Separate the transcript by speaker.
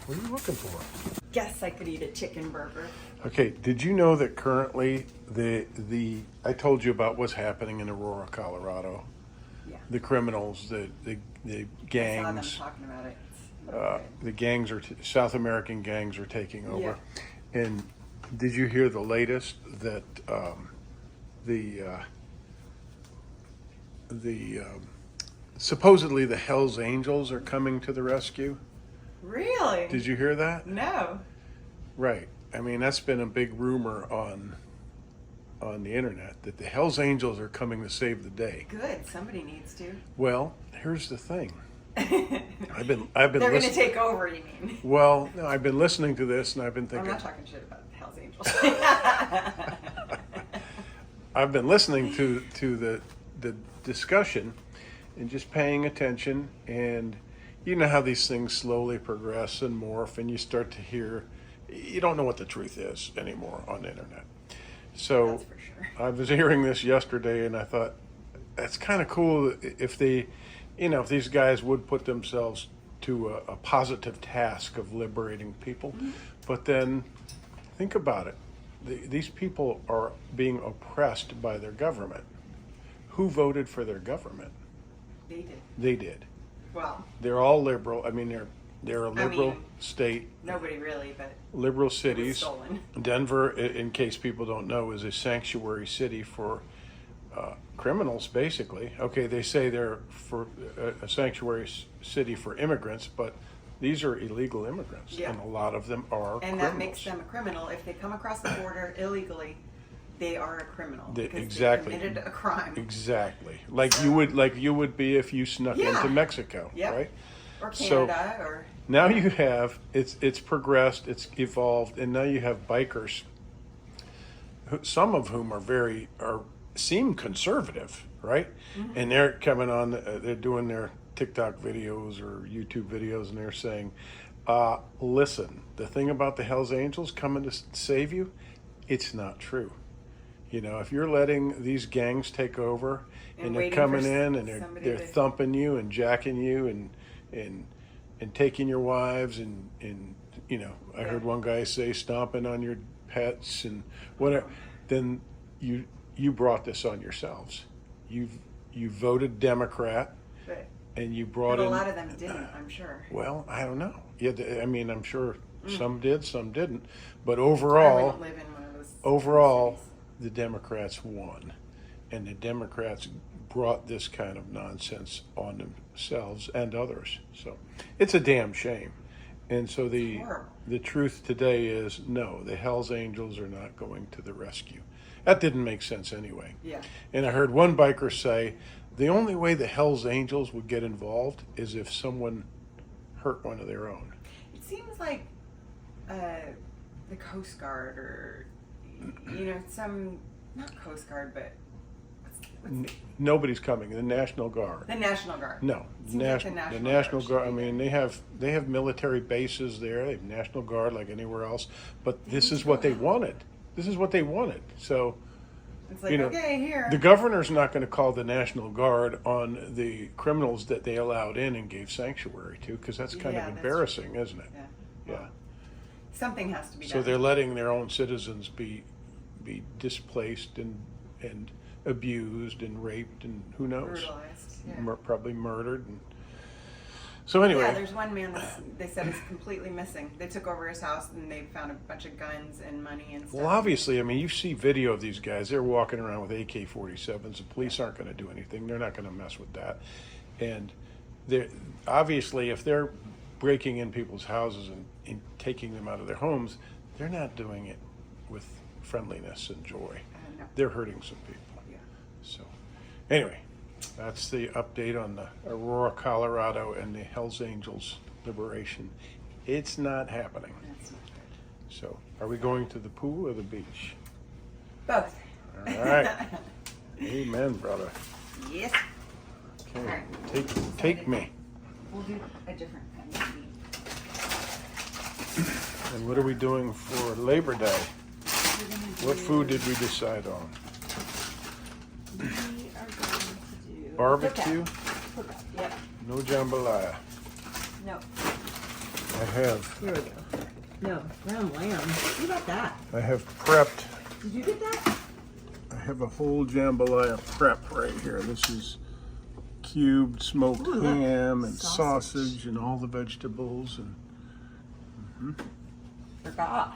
Speaker 1: What are you looking for?
Speaker 2: Guess I could eat a chicken burger.
Speaker 1: Okay, did you know that currently I told you about what's happening in Aurora, Colorado?
Speaker 2: Yeah.
Speaker 1: The criminals, the
Speaker 2: I saw them
Speaker 1: gangs,
Speaker 2: talking about it. It's not good.
Speaker 1: the gangs South American gangs are taking over.
Speaker 2: Yeah.
Speaker 1: And did you hear the latest that the supposedly the Hells Angels are coming to the rescue?
Speaker 2: Really?
Speaker 1: Did you hear that?
Speaker 2: No.
Speaker 1: Right. I mean, that's been a big rumor on the internet that the Hells Angels are coming to save the day.
Speaker 2: Good. Somebody needs to.
Speaker 1: Well, here's the thing. I've been
Speaker 2: They're going to
Speaker 1: listening.
Speaker 2: take over, you mean?
Speaker 1: Well, no, I've been listening to this, and I've been
Speaker 2: I'm
Speaker 1: thinking.
Speaker 2: not talking shit about the Hells Angels.
Speaker 1: I've been listening to the discussion, and just paying attention, and you know how these things slowly progress and morph, and you start to hear. You don't know what the truth is anymore on the internet. So
Speaker 2: That's for sure.
Speaker 1: I was hearing this yesterday, and I thought that's kind of cool if they, if these guys would put themselves to a positive task of liberating people.
Speaker 2: Mm-hmm.
Speaker 1: But then think about it. These people are being oppressed by their government. Who voted for their government?
Speaker 2: They did.
Speaker 1: They did.
Speaker 2: Well,
Speaker 1: They're all liberal. I mean, they're a liberal
Speaker 2: mean,
Speaker 1: state.
Speaker 2: nobody really, but
Speaker 1: Liberal
Speaker 2: it was
Speaker 1: cities.
Speaker 2: stolen.
Speaker 1: Denver, in case people don't know, is a sanctuary city for criminals, basically. Okay, they say they're for a sanctuary city for immigrants, but these are illegal immigrants,
Speaker 2: Yeah.
Speaker 1: and a lot of them are
Speaker 2: And
Speaker 1: criminals.
Speaker 2: that makes them a criminal. If they come across the border illegally, they are a criminal. Because
Speaker 1: exactly.
Speaker 2: They committed a crime.
Speaker 1: Exactly, like you would be if you snuck
Speaker 2: Yeah.
Speaker 1: into Mexico,
Speaker 2: Yep.
Speaker 1: right?
Speaker 2: Or
Speaker 1: So-
Speaker 2: Canada, or...
Speaker 1: Now you have it's progressed, it's evolved, and now you have bikers, some of whom seem conservative, right?
Speaker 2: Mm-hmm.
Speaker 1: And they're coming on, they're doing their TikTok videos or YouTube videos, and they're saying, "Listen, the thing about the Hells Angels coming to save you, it's not true. If you're letting these gangs take over,
Speaker 2: And
Speaker 1: and they're
Speaker 2: waiting
Speaker 1: coming
Speaker 2: for
Speaker 1: in and
Speaker 2: somebody
Speaker 1: they're
Speaker 2: to-
Speaker 1: thumping you and jacking you and taking your wives and I heard one guy say stomping on your pets and whatever, then you brought this on yourselves. You voted Democrat
Speaker 2: But,
Speaker 1: and you brought
Speaker 2: but a
Speaker 1: in.
Speaker 2: lot of them didn't, I'm sure.
Speaker 1: Well, I don't know. Yeah, I mean, I'm sure some did, some didn't, but
Speaker 2: I
Speaker 1: overall,
Speaker 2: wouldn't live in one of those
Speaker 1: overall,
Speaker 2: cities.
Speaker 1: the Democrats won, and the Democrats brought this kind of nonsense on themselves and others. So it's a damn shame. And so
Speaker 2: horrible.
Speaker 1: the truth today is no, the Hells Angels are not going to the rescue. That didn't make sense anyway.
Speaker 2: Yeah.
Speaker 1: And I heard one biker say the only way the Hells Angels would get involved is if someone hurt one of their own.
Speaker 2: It seems like the Coast Guard or, some, not Coast Guard, but what's
Speaker 1: Nobody's coming. The National Guard.
Speaker 2: the National Guard.
Speaker 1: No,
Speaker 2: Seems like the
Speaker 1: the
Speaker 2: National
Speaker 1: National
Speaker 2: Guard
Speaker 1: Guard. I
Speaker 2: should be
Speaker 1: mean, they have military bases there. They have National Guard like anywhere else. But this is
Speaker 2: need to
Speaker 1: what
Speaker 2: go
Speaker 1: they
Speaker 2: out.
Speaker 1: wanted. This is what they wanted. So
Speaker 2: It's like, okay, here.
Speaker 1: the governor's not going to call the National Guard on the criminals that they allowed in and gave sanctuary to, because that's kind
Speaker 2: Yeah,
Speaker 1: of
Speaker 2: that's
Speaker 1: embarrassing, isn't it?
Speaker 2: Yeah.
Speaker 1: Yeah.
Speaker 2: Something has to be
Speaker 1: So
Speaker 2: done.
Speaker 1: they're letting their own citizens be displaced and abused and raped and who knows,
Speaker 2: Brutalized. Yeah.
Speaker 1: probably murdered. And so anyway.
Speaker 2: Yeah, there's one man they said is completely missing. They took over his house and they found a bunch of guns and money and stuff.
Speaker 1: Well, obviously, I mean, you see video of these guys. They're walking around with AK-47s. The police aren't going to do anything. They're not going to mess with that. And they're obviously, if they're breaking in people's houses and taking them out of their homes, they're not doing it with friendliness and joy.
Speaker 2: No.
Speaker 1: They're hurting some people.
Speaker 2: Yeah.
Speaker 1: So, anyway, that's the update on the Aurora, Colorado, and the Hells Angels liberation. It's not happening.
Speaker 2: That's not good.
Speaker 1: So, are we going to the pool or the beach?
Speaker 2: Both.
Speaker 1: All right. Amen, brother.
Speaker 2: Yes.
Speaker 1: Okay,
Speaker 2: All right.
Speaker 1: take me.
Speaker 2: We'll do a different kind of meat.
Speaker 1: And what are we doing for Labor Day?
Speaker 2: We're gonna
Speaker 1: What
Speaker 2: do-
Speaker 1: food did we decide on?
Speaker 2: We are going to do
Speaker 1: Barbecue?
Speaker 2: Cookout. Yep.
Speaker 1: No jambalaya.
Speaker 2: No.
Speaker 1: I have.
Speaker 3: Here we go. No, ground lamb. What about that?
Speaker 1: I have prepped.
Speaker 3: Did you get that?
Speaker 1: I have a whole jambalaya prep right here. This is cubed smoked
Speaker 3: Ooh, look.
Speaker 1: ham and
Speaker 3: Sausage.
Speaker 1: sausage and all the vegetables and.
Speaker 3: Burger.